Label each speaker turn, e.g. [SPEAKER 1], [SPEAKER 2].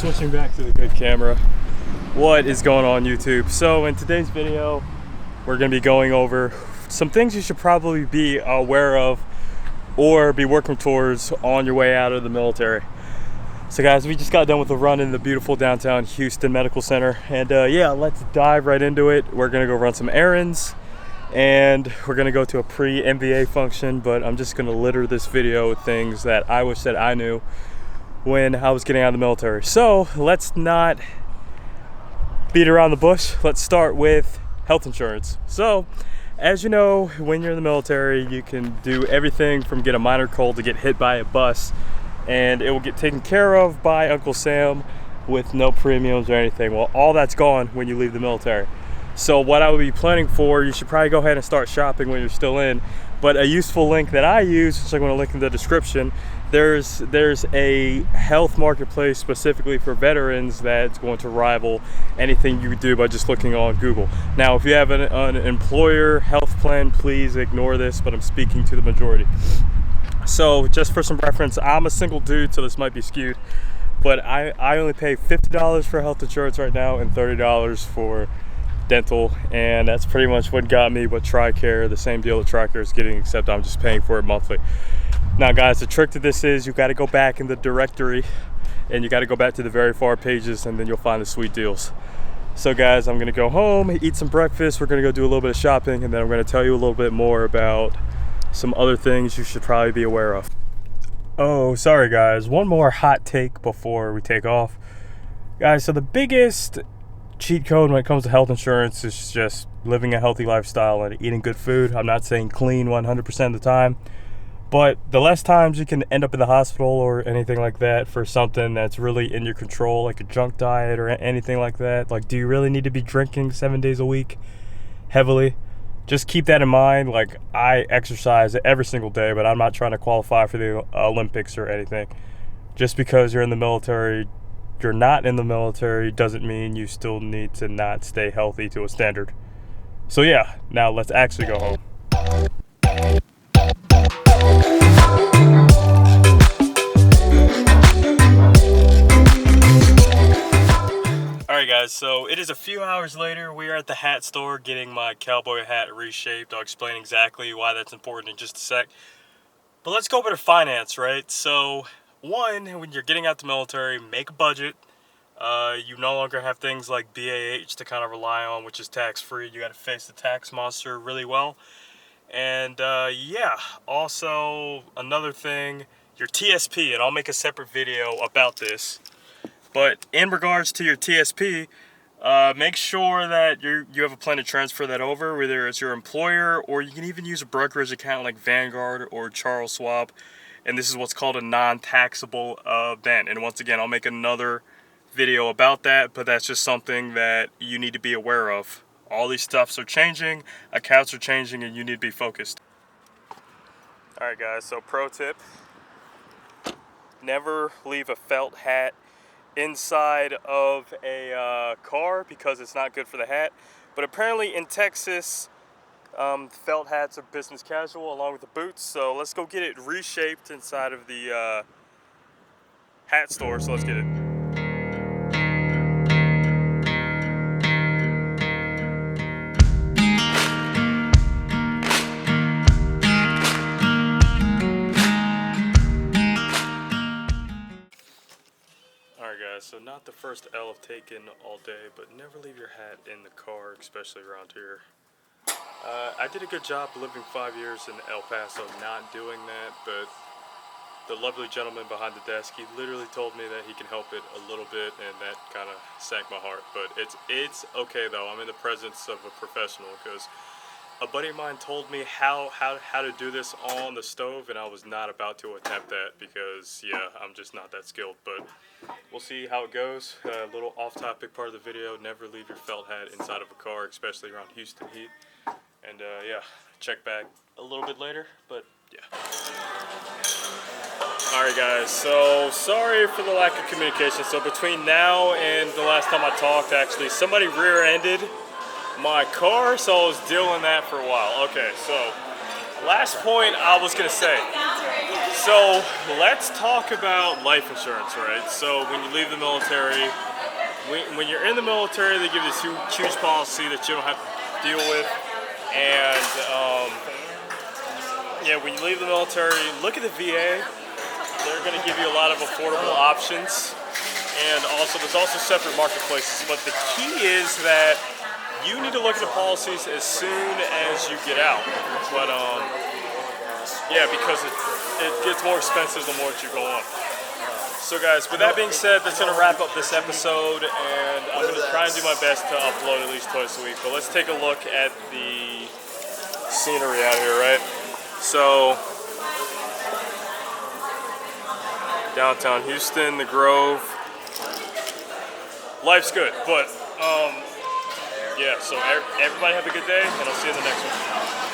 [SPEAKER 1] switching back to the good camera. What is going on, YouTube? So in today's video, we're going to be going over some things you should probably be aware of or be working towards on your way out of the military. So guys, we just got done with a run in the beautiful downtown Houston Medical Center, and yeah, let's dive right into it. We're going to go run some errands, and we're going to go to a pre-MBA function, but I'm just going to litter this video with things that I wish that I knew when I was getting out of the military. So let's not beat around the bush. Let's start with health insurance. So as you know, when you're in the military, you can do everything from get a minor cold to get hit by a bus, and it will get taken care of by Uncle Sam with no premiums or anything. Well, all that's gone when you leave the military. So what I would be planning for, you should probably go ahead and start shopping when you're still in. But a useful link that I use, which I'm going to link in the description, there's a health marketplace specifically for veterans that's going to rival anything you do by just looking on Google. Now, if you have an employer health plan, please ignore this, but I'm speaking to the majority. So just for some reference, I'm a single dude, so this might be skewed, but I only pay $50 for health insurance right now and $30 for dental, and that's pretty much what got me what TRICARE, the same deal that TRICARE is getting, except I'm just paying for it monthly. Now guys, the trick to this is you got to go back in the directory and you got to go back to the very far pages, and then you'll find the sweet deals. So guys, I'm gonna go home, eat some breakfast, we're gonna go do a little bit of shopping, and then I'm gonna tell you a little bit more about some other things you should probably be aware of. Oh, sorry guys, one more hot take before we take off. Guys, so the biggest cheat code when it comes to health insurance is just living a healthy lifestyle and eating good food. I'm not saying clean 100% of the time, but the less times you can end up in the hospital or anything like that for something that's really in your control, like a junk diet or anything like that. Like, do you really need to be drinking 7 days a week heavily? Just keep that in mind. Like, I exercise every single day, but I'm not trying to qualify for the Olympics or anything. Just because you're in the military, you're not in the military doesn't mean you still need to not stay healthy to a standard. So yeah, now let's actually go home. Alright guys, so it is a few hours later. We are at the hat store getting my cowboy hat reshaped. I'll explain exactly why that's important in just a sec. But let's go over to finance, right? So one, when you're getting out the military, make a budget. You no longer have things like BAH to kind of rely on, which is tax-free. You got to face the tax monster really well. And yeah, also another thing, your TSP, and I'll make a separate video about this. But in regards to your TSP, make sure that you have a plan to transfer that over, whether it's your employer or you can even use a brokerage account like Vanguard or Charles Schwab. And this is what's called a non-taxable event. And once again, I'll make another video about that, but that's just something that you need to be aware of. All these stuffs are changing, accounts are changing, and you need to be focused. Alright guys, so pro tip, never leave a felt hat inside of a car because it's not good for the hat. But apparently in Texas, felt hats are business casual along with the boots, so let's go get it reshaped inside of the hat store, so let's get it. So not the first L I've taken all day, but never leave your hat in the car, especially around here. I did a good job living 5 years in El Paso not doing that, but the lovely gentleman behind the desk, he literally told me that he can help it a little bit, and that kind of sank my heart. But it's okay though. I'm in the presence of a professional, because a buddy of mine told me how to do this on the stove, and I was not about to attempt that because, yeah, I'm just not that skilled. But we'll see how it goes. A little off-topic part of the video, never leave your felt hat inside of a car, especially around Houston heat. And yeah, check back a little bit later, but yeah. Alright guys, so sorry for the lack of communication. So between now and the last time I talked, actually, somebody rear-ended my car, so I was dealing that for a while. Okay, so last point I was gonna say. So let's talk about life insurance, right? So when you leave the military, when you're in the military, they give you this huge policy that you don't have to deal with. And yeah, when you leave the military, look at the VA. They're going to give you a lot of affordable options. And also, there's also separate marketplaces. But the key is that you need to look at the policies as soon as you get out. But yeah, because it gets more expensive the more that you go on. So guys, with that being said, that's going to wrap up this episode, and I'm going to try and do my best to upload at least twice a week. But let's take a look at the scenery out here, right? So, downtown Houston, the Grove. Life's good, but yeah, so everybody have a good day, and I'll see you in the next one.